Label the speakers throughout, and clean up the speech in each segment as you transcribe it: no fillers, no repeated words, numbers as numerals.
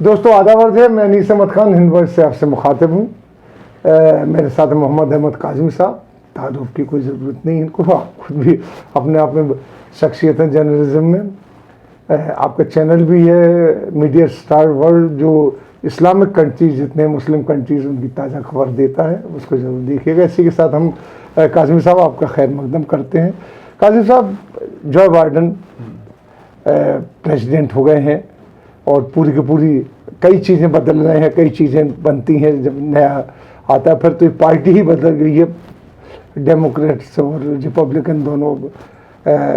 Speaker 1: दोस्तों आदाब अर्ज़ है, मैं अनीस अहमद खान हिंद वॉइस से आपसे मुखातिब हूँ। मेरे साथ मोहम्मद अहमद काज़मी साहब। तारुफ की कोई ज़रूरत नहीं इनको, खुद भी अपने आप में शख्सियत है जर्नलिज्म में। आपका चैनल भी है मीडिया स्टार वर्ल्ड, जो इस्लामिक कंट्रीज़ जितने मुस्लिम कंट्रीज़ उनकी ताज़ा खबर देता है, उसको ज़रूर देखिएगा। इसी के साथ हम काज़मी साहब आपका खैर मकदम करते हैं। काज़मी साहब, जो बाइडन प्रेसिडेंट हो गए हैं और पूरी की पूरी कई चीज़ें बदल रहे हैं, कई चीज़ें बनती हैं। जब नया आता है फिर तो पार्टी ही बदल गई है, डेमोक्रेट्स और रिपब्लिकन दोनों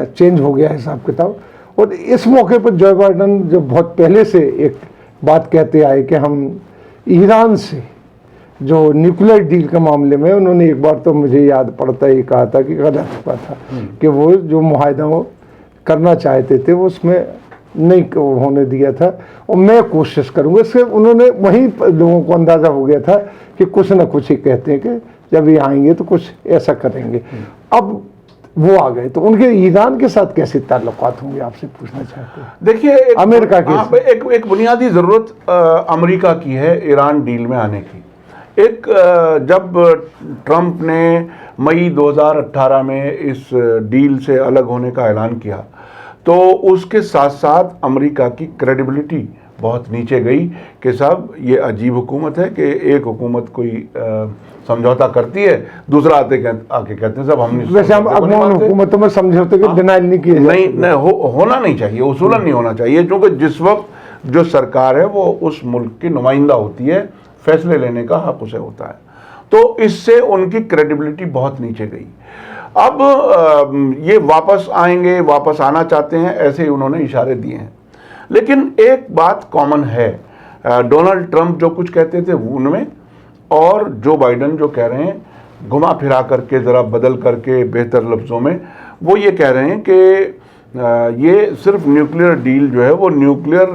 Speaker 1: चेंज हो गया हिसाब किताब। और इस मौके पर जो बाइडन जो बहुत पहले से एक बात कहते आए कि हम ईरान से जो न्यूक्लियर डील के मामले में, उन्होंने एक बार तो मुझे याद पड़ता है, ये कहा था कि गलत हुआ था कि वो जो मुआहदा वो करना चाहते थे वो उसमें नहीं होने दिया था, और मैं कोशिश करूँगा। इससे उन्होंने वहीं लोगों को अंदाज़ा हो गया था कि कुछ ना कुछ ही कहते हैं कि जब ये आएंगे तो कुछ ऐसा करेंगे। अब वो आ गए तो उनके ईरान के साथ कैसे ताल्लुकात होंगे, आपसे पूछना चाहते हैं।
Speaker 2: देखिए,
Speaker 1: अमेरिका की
Speaker 2: एक बुनियादी ज़रूरत अमेरिका की है ईरान डील में आने की। जब ट्रंप ने मई 2018 में इस डील से अलग होने का ऐलान किया तो उसके साथ साथ अमेरिका की क्रेडिबिलिटी बहुत नीचे गई कि साहब ये अजीब हुकूमत है कि एक हुकूमत कोई समझौता करती है, दूसरा आके कहते हैं साहब हम
Speaker 1: वैसे हम अफगान हुकूमतों में समझौते को डिनाइल नहीं किए
Speaker 2: नहीं होना नहीं चाहिए, उसूलन नहीं होना चाहिए, क्योंकि जिस वक्त जो सरकार है वो उस मुल्क की नुमाइंदा होती है, फैसले लेने का हक उसे होता है। तो इससे उनकी क्रेडिबिलिटी बहुत नीचे गई। अब ये वापस आएंगे, वापस आना चाहते हैं, ऐसे ही उन्होंने इशारे दिए हैं। लेकिन एक बात कॉमन है, डोनाल्ड ट्रंप जो कुछ कहते थे उनमें और जो बाइडन जो कह रहे हैं, घुमा फिरा करके ज़रा बदल करके बेहतर लफ्ज़ों में वो ये कह रहे हैं कि ये सिर्फ न्यूक्लियर डील जो है वो न्यूक्लियर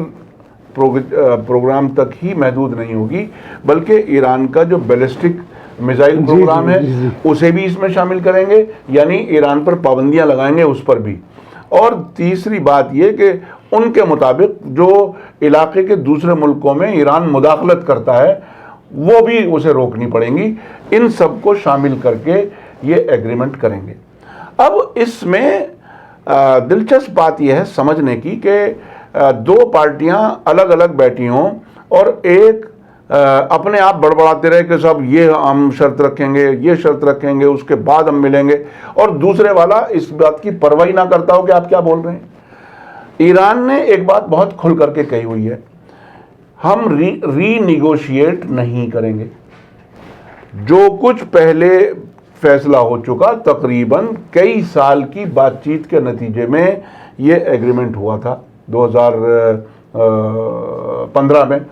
Speaker 2: प्रोग्राम तक ही महदूद नहीं होगी, बल्कि ईरान का जो बैलिस्टिक मिसाइल प्रोग्राम है उसे भी इसमें शामिल करेंगे, यानी ईरान पर पाबंदियां लगाएंगे उस पर भी। और तीसरी बात यह कि उनके मुताबिक जो इलाके के दूसरे मुल्कों में ईरान मुदाखलत करता है वो भी उसे रोकनी पड़ेंगी। इन सबको शामिल करके ये एग्रीमेंट करेंगे। अब इसमें दिलचस्प बात यह है समझने की कि दो पार्टियां अलग अलग बैठी हों और एक अपने आप बड़बड़ाते रहे कि साहब ये हम शर्त रखेंगे, ये शर्त रखेंगे, उसके बाद हम मिलेंगे, और दूसरे वाला इस बात की परवाही ना करता हो कि आप क्या बोल रहे हैं। ईरान ने एक बात बहुत खुल करके कही हुई है, हम रीनिगोशिएट नहीं करेंगे। जो कुछ पहले फैसला हो चुका, तकरीबन कई साल की बातचीत के नतीजे में ये एग्रीमेंट हुआ था 2015 में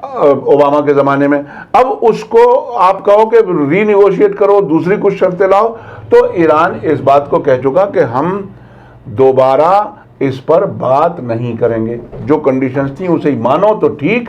Speaker 2: ओबामा के ज़माने में। अब उसको आप कहो कि रीनिगोशिएट करो, दूसरी कुछ शर्तें लाओ, तो ईरान इस बात को कह चुका कि हम दोबारा इस पर बात नहीं करेंगे। जो कंडीशंस थी उसे ही मानो तो ठीक,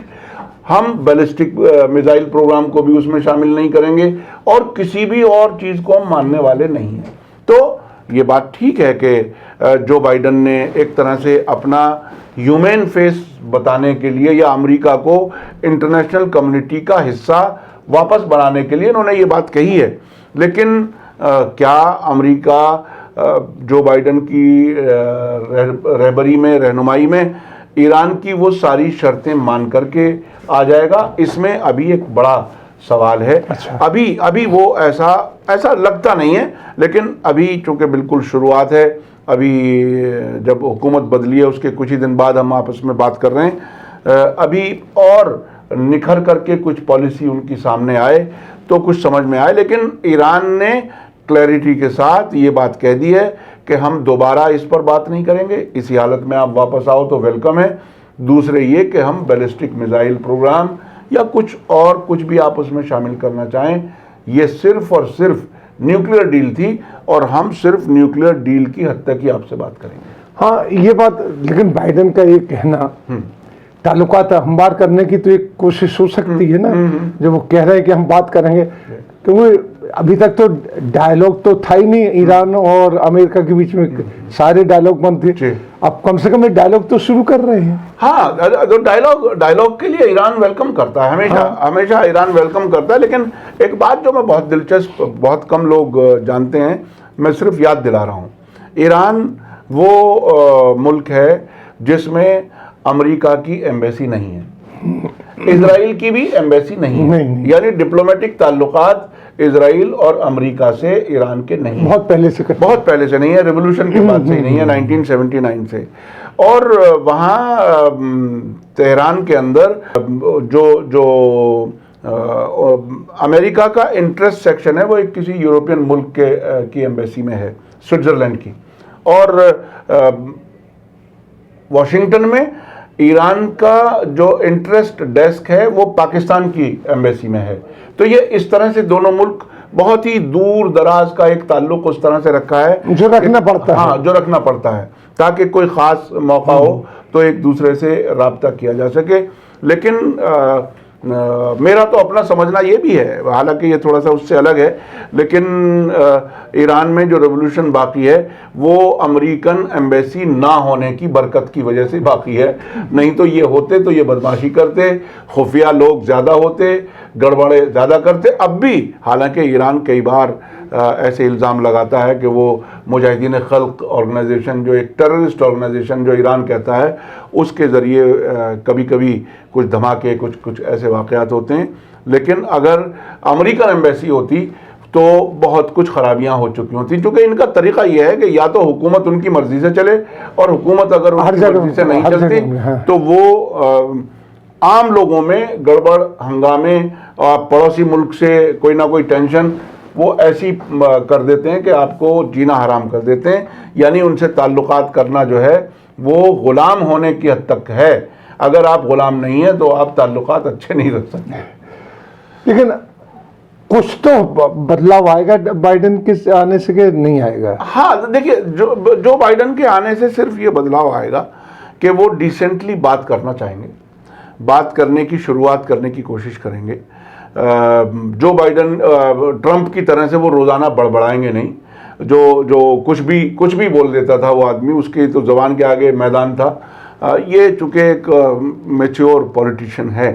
Speaker 2: हम बैलिस्टिक मिसाइल प्रोग्राम को भी उसमें शामिल नहीं करेंगे और किसी भी और चीज़ को हम मानने वाले नहीं हैं। तो ये बात ठीक है कि जो बाइडन ने एक तरह से अपना ह्यूमन फेस बताने के लिए या अमेरिका को इंटरनेशनल कम्युनिटी का हिस्सा वापस बनाने के लिए उन्होंने ये बात कही है। लेकिन क्या अमेरिका जो बाइडन की रहबरी में, रहनुमाई में ईरान की वो सारी शर्तें मान करके आ जाएगा, इसमें अभी एक बड़ा सवाल है।
Speaker 1: अच्छा।
Speaker 2: अभी वो ऐसा लगता नहीं है, लेकिन अभी चूंकि बिल्कुल शुरुआत है, अभी जब हुकूमत बदली है उसके कुछ ही दिन बाद हम आपस में बात कर रहे हैं, अभी और निखर करके कुछ पॉलिसी उनकी सामने आए तो कुछ समझ में आए। लेकिन ईरान ने क्लैरिटी के साथ ये बात कह दी है कि हम दोबारा इस पर बात नहीं करेंगे, इसी हालत में आप वापस आओ तो वेलकम है। दूसरे ये कि हम बैलिस्टिक मिसाइल प्रोग्राम या कुछ भी आप उसमें शामिल करना चाहें, ये सिर्फ और सिर्फ न्यूक्लियर डील थी और हम सिर्फ न्यूक्लियर डील की हद तक ही आपसे बात करेंगे।
Speaker 1: हाँ, ये बात, लेकिन बाइडन का ये कहना ताल्लुकात हमवार करने की तो एक कोशिश हो सकती है ना, जब वो कह रहे हैं कि हम बात करेंगे, क्योंकि अभी तक तो डायलॉग तो था ही नहीं ईरान और अमेरिका के बीच में, सारे डायलॉग बंद थे।
Speaker 2: जी।
Speaker 1: अब कम से कम ये डायलॉग तो शुरू कर रहे हैं।
Speaker 2: हाँ, तो डायलॉग के लिए ईरान वेलकम करता है, हमेशा हमेशा ईरान वेलकम करता है। लेकिन एक बात जो मैं बहुत दिलचस्प, बहुत कम लोग जानते हैं, मैं सिर्फ याद दिला रहा हूँ, ईरान वो मुल्क है जिसमें अमेरिका की एम्बेसी नहीं है, इजराइल की भी एम्बेसी नहीं है, यानी डिप्लोमेटिक ताल्लुकात इजराइल और अमेरिका से ईरान के नहीं,
Speaker 1: बहुत पहले से
Speaker 2: नहीं है, रेवोल्यूशन के बाद से ही नहीं है, 1979 से। और वहाँ तेहरान के अंदर जो अमेरिका का इंटरेस्ट सेक्शन है वो एक किसी यूरोपियन मुल्क की एम्बेसी में है, स्विट्जरलैंड की। और वॉशिंगटन में ईरान का जो इंटरेस्ट डेस्क है वो पाकिस्तान की एम्बेसी में है। तो ये इस तरह से दोनों मुल्क बहुत ही दूर दराज का एक ताल्लुक उस तरह से रखा है
Speaker 1: जो रखना पड़ता है।
Speaker 2: हाँ, जो रखना पड़ता है, ताकि कोई ख़ास मौका हो तो एक दूसरे से राब्ता किया जा सके। लेकिन मेरा तो अपना समझना ये भी है, हालांकि ये थोड़ा सा उससे अलग है, लेकिन ईरान में जो रेवोल्यूशन बाकी है वो अमेरिकन एम्बेसी ना होने की बरकत की वजह से बाकी है। नहीं तो ये होते तो ये बदमाशी करते, खुफिया लोग ज़्यादा होते, गड़बड़े ज़्यादा करते। अब भी हालांकि ईरान कई बार ऐसे इल्ज़ाम लगाता है कि वो मुजाहिदीन खल्क ऑर्गेनाइजेशन, जो एक टेररिस्ट ऑर्गेनाइजेशन जो ईरान कहता है, उसके ज़रिए कभी कभी कुछ धमाके, कुछ ऐसे वाक़यात होते हैं। लेकिन अगर अमेरिकन एम्बेसी होती तो बहुत कुछ खराबियां हो चुकी होती, क्योंकि इनका तरीका यह है कि या तो हुकूमत उनकी मर्जी से चले, और हुकूमत अगर उनकी मर्जी से नहीं चलती तो वो आम लोगों में गड़बड़, हंगामे, पड़ोसी मुल्क से कोई ना कोई टेंशन वो ऐसी कर देते हैं कि आपको जीना हराम कर देते हैं। यानी उनसे ताल्लुकात करना जो है वो ग़ुलाम होने की हद तक है। अगर आप ग़ुलाम नहीं हैं तो आप ताल्लुकात अच्छे नहीं रख सकते।
Speaker 1: लेकिन कुछ तो बदलाव आएगा बाइडेन के आने से, कि नहीं आएगा?
Speaker 2: हाँ, देखिए, जो बाइडेन के आने से सिर्फ ये बदलाव आएगा कि वो डिसेंटली बात करना चाहेंगे, बात करने की शुरुआत करने की कोशिश करेंगे। जो बाइडेन ट्रंप की तरह से वो रोज़ाना बड़बड़ाएंगे नहीं, जो कुछ भी बोल देता था वो आदमी, उसके तो ज़बान के आगे मैदान था। ये चूँकि एक मैच्योर पॉलिटिशियन है,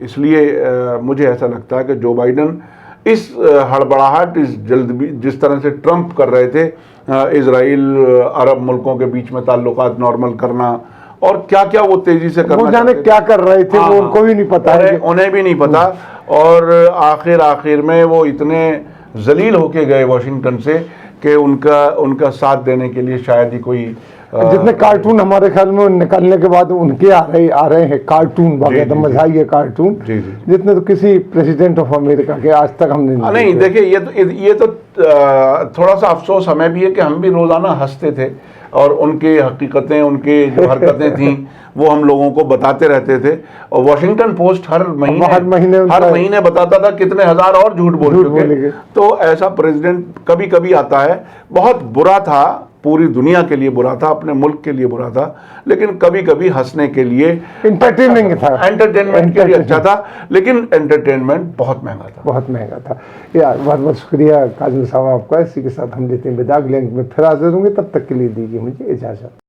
Speaker 2: इसलिए मुझे ऐसा लगता है कि जो बाइडेन इस हड़बड़ाहट, इस जल्दी जिस तरह से ट्रंप कर रहे थे, इजराइल अरब मुल्कों के बीच में ताल्लुकात नॉर्मल करना, और क्या क्या वो तेजी से करना,
Speaker 1: वो जाने क्या कर रहे थे, वो उनको भी नहीं पता है,
Speaker 2: उन्हें भी नहीं पता। और आखिर में वो इतने जलील होके गए वाशिंगटन से कि उनका साथ देने के लिए शायद ही कोई
Speaker 1: जितने कार्टून हमारे ख्याल में निकलने के बाद उनके आ रहे हैं कार्टून, बाकायदा मज़ाहिया कार्टून, जितने तो किसी प्रेसिडेंट ऑफ अमेरिका के आज तक हमने
Speaker 2: नहीं देखिए। ये तो थोड़ा सा अफसोस हमें भी है कि हम भी रोज़ाना हंसते थे और उनकी हकीकतें, उनकी जो हरकतें थीं वो हम लोगों को बताते रहते थे। और वॉशिंगटन पोस्ट हर महीने बताता था कितने हजार और झूठ बोल चुके। तो ऐसा प्रेसिडेंट कभी कभी आता है, बहुत बुरा था, पूरी दुनिया के लिए बुरा था, अपने मुल्क के लिए बुरा था, लेकिन कभी कभी हंसने के लिए, एंटरटेनमेंट के लिए अच्छा था। लेकिन एंटरटेनमेंट बहुत महंगा था।
Speaker 1: यार बहुत बहुत शुक्रिया काजल साहब आपका। इसी के साथ हम लेते हैं विदा, अगले अंक में फिर हाजिर होंगे, तब तक के लिए दीजिए मुझे इजाज़त।